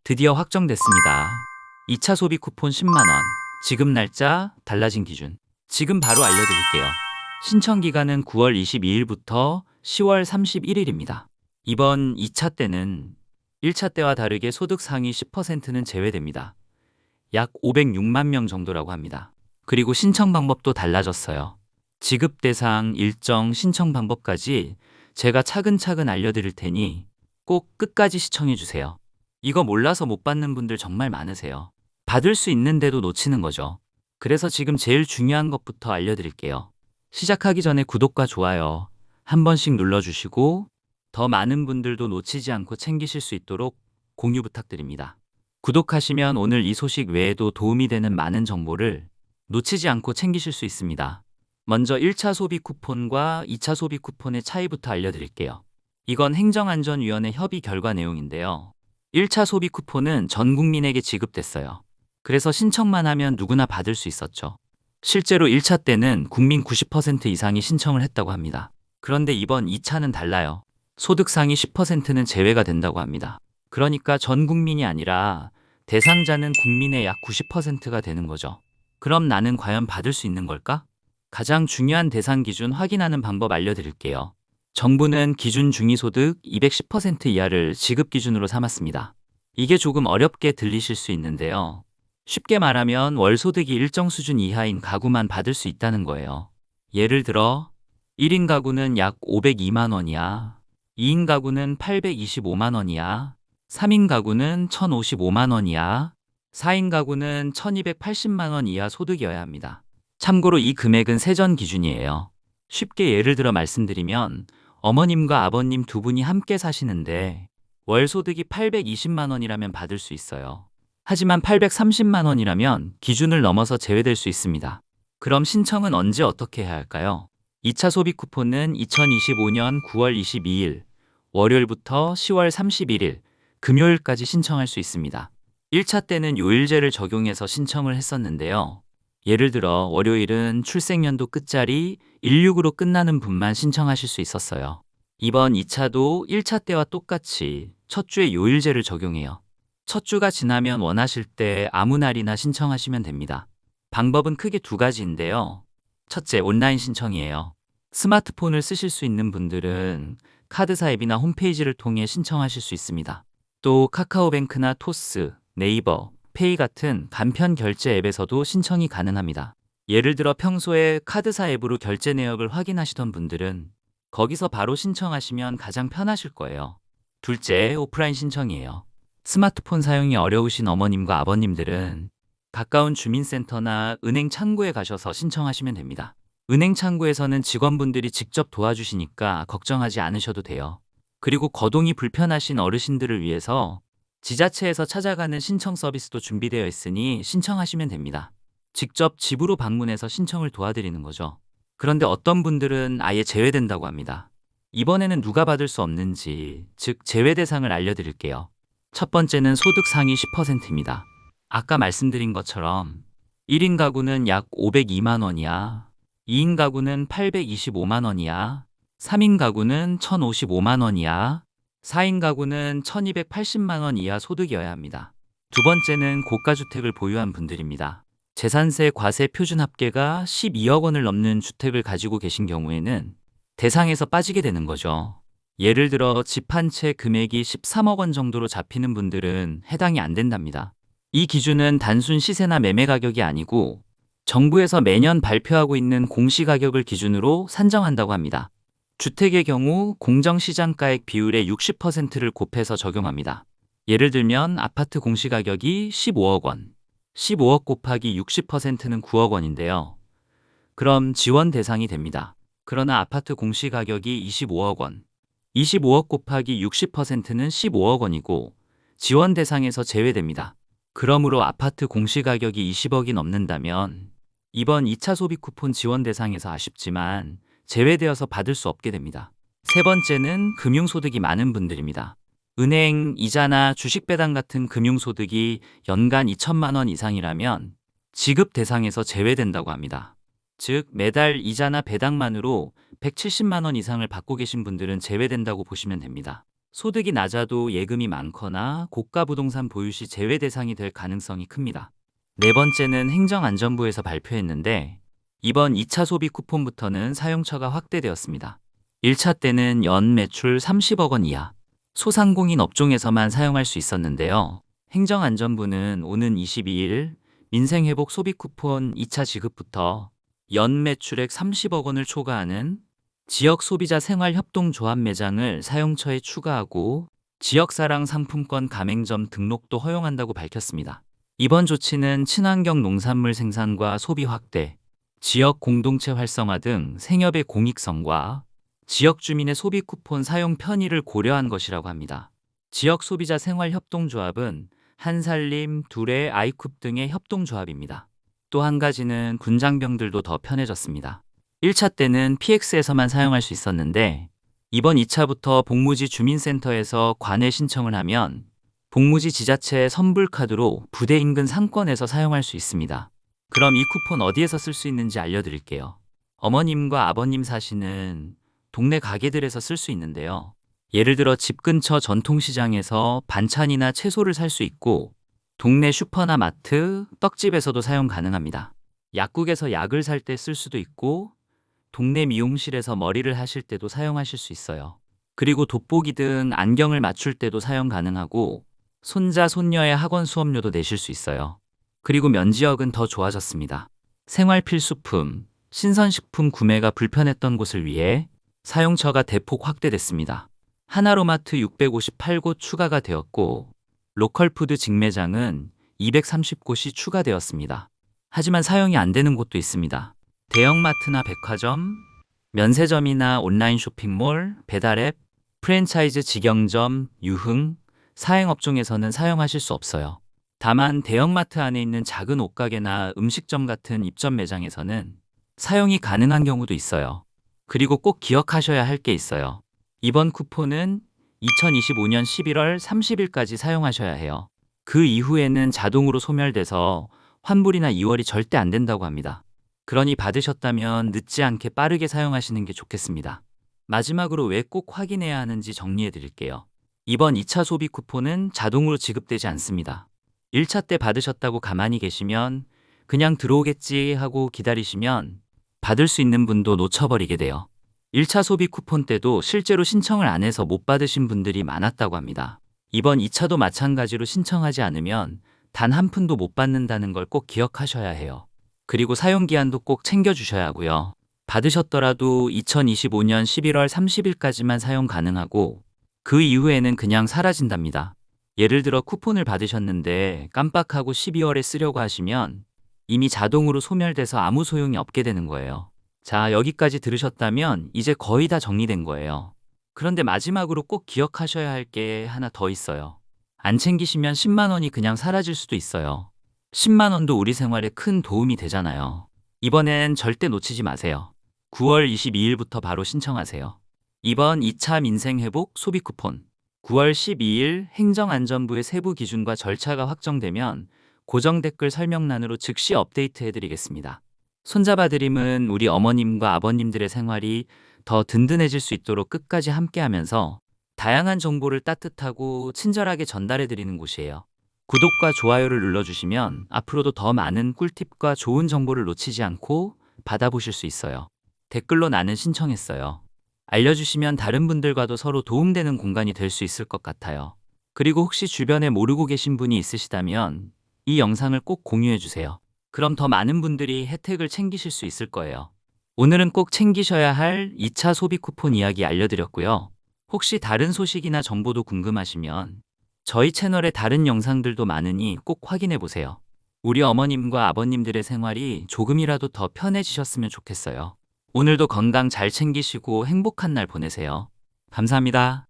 드디어 확정됐습니다. 2차 소비 쿠폰 10만 원. 지급 날짜, 달라진 기준. 지금 바로 알려드릴게요. 신청 기간은 9월 22일부터 10월 31일입니다. 이번 2차 때는 1차 때와 다르게 소득 상위 10%는 제외됩니다. 약 506만 명 정도라고 합니다. 그리고 신청 방법도 달라졌어요. 지급 대상, 일정, 신청 방법까지 제가 차근차근 알려드릴 테니 꼭 끝까지 시청해주세요. 이거 몰라서 못 받는 분들 정말 많으세요. 받을 수 있는데도 놓치는 거죠. 그래서 지금 제일 중요한 것부터 알려드릴게요. 시작하기 전에 구독과 좋아요 한 번씩 눌러주시고 더 많은 분들도 놓치지 않고 챙기실 수 있도록 공유 부탁드립니다. 구독하시면 오늘 이 소식 외에도 도움이 되는 많은 정보를 놓치지 않고 챙기실 수 있습니다. 먼저 1차 소비 쿠폰과 2차 소비 쿠폰의 차이부터 알려드릴게요. 이건 행정안전위원회 협의 결과 내용인데요. 1차 소비 쿠폰은 전 국민에게 지급됐어요. 그래서 신청만 하면 누구나 받을 수 있었죠. 실제로 1차 때는 국민 90% 이상이 신청을 했다고 합니다. 그런데 이번 2차는 달라요. 소득 상위 10%는 제외가 된다고 합니다. 그러니까 전 국민이 아니라 대상자는 국민의 약 90%가 되는 거죠. 그럼 나는 과연 받을 수 있는 걸까? 가장 중요한 대상 기준 확인하는 방법 알려드릴게요. 정부는 기준 중위소득 210% 이하를 지급 기준으로 삼았습니다. 이게 조금 어렵게 들리실 수 있는데요. 쉽게 말하면 월소득이 일정 수준 이하인 가구만 받을 수 있다는 거예요. 예를 들어 1인 가구는 약 502만 원이야, 2인 가구는 825만 원이야, 3인 가구는 1055만 원이야, 4인 가구는 1280만 원 이하 소득이어야 합니다. 참고로 이 금액은 세전 기준이에요. 쉽게 예를 들어 말씀드리면 어머님과 아버님 두 분이 함께 사시는데 월 소득이 820만 원이라면 받을 수 있어요. 하지만 830만 원이라면 기준을 넘어서 제외될 수 있습니다. 그럼 신청은 언제 어떻게 해야 할까요? 2차 소비 쿠폰은 2025년 9월 22일 월요일부터 10월 31일 금요일까지 신청할 수 있습니다. 1차 때는 요일제를 적용해서 신청을 했었는데요. 예를 들어 월요일은 출생연도 끝자리 16으로 끝나는 분만 신청하실 수 있었어요. 이번 2차도 1차 때와 똑같이 첫 주에 요일제를 적용해요. 첫 주가 지나면 원하실 때 아무 날이나 신청하시면 됩니다. 방법은 크게 두 가지인데요. 첫째, 온라인 신청이에요. 스마트폰을 쓰실 수 있는 분들은 카드사 앱이나 홈페이지를 통해 신청하실 수 있습니다. 또 카카오뱅크나 토스, 네이버, 페이 같은 간편 결제 앱에서도 신청이 가능합니다. 예를 들어 평소에 카드사 앱으로 결제 내역을 확인하시던 분들은 거기서 바로 신청하시면 가장 편하실 거예요. 둘째, 오프라인 신청이에요. 스마트폰 사용이 어려우신 어머님과 아버님들은 가까운 주민센터나 은행 창구에 가셔서 신청하시면 됩니다. 은행 창구에서는 직원분들이 직접 도와주시니까 걱정하지 않으셔도 돼요. 그리고 거동이 불편하신 어르신들을 위해서 지자체에서 찾아가는 신청 서비스도 준비되어 있으니 신청하시면 됩니다. 직접 집으로 방문해서 신청을 도와드리는 거죠. 그런데 어떤 분들은 아예 제외된다고 합니다. 이번에는 누가 받을 수 없는지, 즉 제외 대상을 알려드릴게요. 첫 번째는 소득 상위 10%입니다. 아까 말씀드린 것처럼 1인 가구는 약 502만 원이야, 2인 가구는 825만 원이야, 3인 가구는 1055만 원이야, 4인 가구는 1280만 원 이하 소득이어야 합니다. 두 번째는 고가주택을 보유한 분들입니다. 재산세 과세 표준 합계가 12억 원을 넘는 주택을 가지고 계신 경우에는 대상에서 빠지게 되는 거죠. 예를 들어 집 한 채 금액이 13억 원 정도로 잡히는 분들은 해당이 안 된답니다. 이 기준은 단순 시세나 매매 가격이 아니고 정부에서 매년 발표하고 있는 공시가격을 기준으로 산정한다고 합니다. 주택의 경우 공정시장가액 비율의 60%를 곱해서 적용합니다. 예를 들면 아파트 공시가격이 15억 원, 15억 곱하기 60%는 9억 원인데요. 그럼 지원 대상이 됩니다. 그러나 아파트 공시가격이 25억 원, 25억 곱하기 60%는 15억 원이고 지원 대상에서 제외됩니다. 그러므로 아파트 공시가격이 20억이 넘는다면 이번 2차 소비 쿠폰 지원 대상에서 아쉽지만 제외되어서 받을 수 없게 됩니다. 세 번째는 금융소득이 많은 분들입니다. 은행, 이자나 주식 배당 같은 금융소득이 연간 2천만 원 이상이라면 지급 대상에서 제외된다고 합니다. 즉 매달 이자나 배당만으로 170만 원 이상을 받고 계신 분들은 제외된다고 보시면 됩니다. 소득이 낮아도 예금이 많거나 고가 부동산 보유 시 제외 대상이 될 가능성이 큽니다. 네 번째는 행정안전부에서 발표했는데 이번 2차 소비 쿠폰부터는 사용처가 확대되었습니다. 1차 때는 연 매출 30억 원 이하, 소상공인 업종에서만 사용할 수 있었는데요. 행정안전부는 오는 22일 민생회복 소비 쿠폰 2차 지급부터 연 매출액 30억 원을 초과하는 지역 소비자 생활협동조합 매장을 사용처에 추가하고 지역사랑 상품권 가맹점 등록도 허용한다고 밝혔습니다. 이번 조치는 친환경 농산물 생산과 소비 확대, 지역 공동체 활성화 등 생협의 공익성과 지역 주민의 소비 쿠폰 사용 편의를 고려한 것이라고 합니다. 지역 소비자 생활협동조합은 한살림, 두레, 아이쿱 등의 협동조합입니다. 또 한 가지는 군장병들도 더 편해졌습니다. 1차 때는 PX에서만 사용할 수 있었는데 이번 2차부터 복무지 주민센터에서 관내 신청을 하면 복무지 지자체 선불카드로 부대 인근 상권에서 사용할 수 있습니다. 그럼 이 쿠폰 어디에서 쓸 수 있는지 알려드릴게요. 어머님과 아버님 사시는 동네 가게들에서 쓸 수 있는데요. 예를 들어 집 근처 전통시장에서 반찬이나 채소를 살 수 있고 동네 슈퍼나 마트, 떡집에서도 사용 가능합니다. 약국에서 약을 살 때 쓸 수도 있고 동네 미용실에서 머리를 하실 때도 사용하실 수 있어요. 그리고 돋보기 등 안경을 맞출 때도 사용 가능하고 손자, 손녀의 학원 수업료도 내실 수 있어요. 그리고 면지역은 더 좋아졌습니다. 생활필수품, 신선식품 구매가 불편했던 곳을 위해 사용처가 대폭 확대됐습니다. 하나로마트 658곳 추가가 되었고 로컬푸드 직매장은 230곳이 추가되었습니다. 하지만 사용이 안 되는 곳도 있습니다. 대형마트나 백화점, 면세점이나 온라인 쇼핑몰, 배달앱, 프랜차이즈 직영점, 유흥, 사행업종에서는 사용하실 수 없어요. 다만 대형마트 안에 있는 작은 옷가게나 음식점 같은 입점 매장에서는 사용이 가능한 경우도 있어요. 그리고 꼭 기억하셔야 할 게 있어요. 이번 쿠폰은 2025년 11월 30일까지 사용하셔야 해요. 그 이후에는 자동으로 소멸돼서 환불이나 이월이 절대 안 된다고 합니다. 그러니 받으셨다면 늦지 않게 빠르게 사용하시는 게 좋겠습니다. 마지막으로 왜 꼭 확인해야 하는지 정리해 드릴게요. 이번 2차 소비 쿠폰은 자동으로 지급되지 않습니다. 1차 때 받으셨다고 가만히 계시면 그냥 들어오겠지 하고 기다리시면 받을 수 있는 분도 놓쳐버리게 돼요. 1차 소비 쿠폰 때도 실제로 신청을 안 해서 못 받으신 분들이 많았다고 합니다. 이번 2차도 마찬가지로 신청하지 않으면 단 한 푼도 못 받는다는 걸 꼭 기억하셔야 해요. 그리고 사용기한도 꼭 챙겨주셔야 하고요. 받으셨더라도 2025년 11월 30일까지만 사용 가능하고 그 이후에는 그냥 사라진답니다. 예를 들어 쿠폰을 받으셨는데 깜빡하고 12월에 쓰려고 하시면 이미 자동으로 소멸돼서 아무 소용이 없게 되는 거예요. 자, 여기까지 들으셨다면 이제 거의 다 정리된 거예요. 그런데 마지막으로 꼭 기억하셔야 할 게 하나 더 있어요. 안 챙기시면 10만 원이 그냥 사라질 수도 있어요. 10만 원도 우리 생활에 큰 도움이 되잖아요. 이번엔 절대 놓치지 마세요. 9월 22일부터 바로 신청하세요. 이번 2차 민생회복 소비 쿠폰 9월 12일 행정안전부의 세부 기준과 절차가 확정되면 고정 댓글 설명란으로 즉시 업데이트 해드리겠습니다. 손잡아드림은 우리 어머님과 아버님들의 생활이 더 든든해질 수 있도록 끝까지 함께하면서 다양한 정보를 따뜻하고 친절하게 전달해드리는 곳이에요. 구독과 좋아요를 눌러주시면 앞으로도 더 많은 꿀팁과 좋은 정보를 놓치지 않고 받아보실 수 있어요. 댓글로 나는 신청했어요. 알려주시면 다른 분들과도 서로 도움되는 공간이 될 수 있을 것 같아요. 그리고 혹시 주변에 모르고 계신 분이 있으시다면 이 영상을 꼭 공유해주세요. 그럼 더 많은 분들이 혜택을 챙기실 수 있을 거예요. 오늘은 꼭 챙기셔야 할 2차 소비 쿠폰 이야기 알려드렸고요. 혹시 다른 소식이나 정보도 궁금하시면 저희 채널에 다른 영상들도 많으니 꼭 확인해보세요. 우리 어머님과 아버님들의 생활이 조금이라도 더 편해지셨으면 좋겠어요. 오늘도 건강 잘 챙기시고 행복한 날 보내세요. 감사합니다.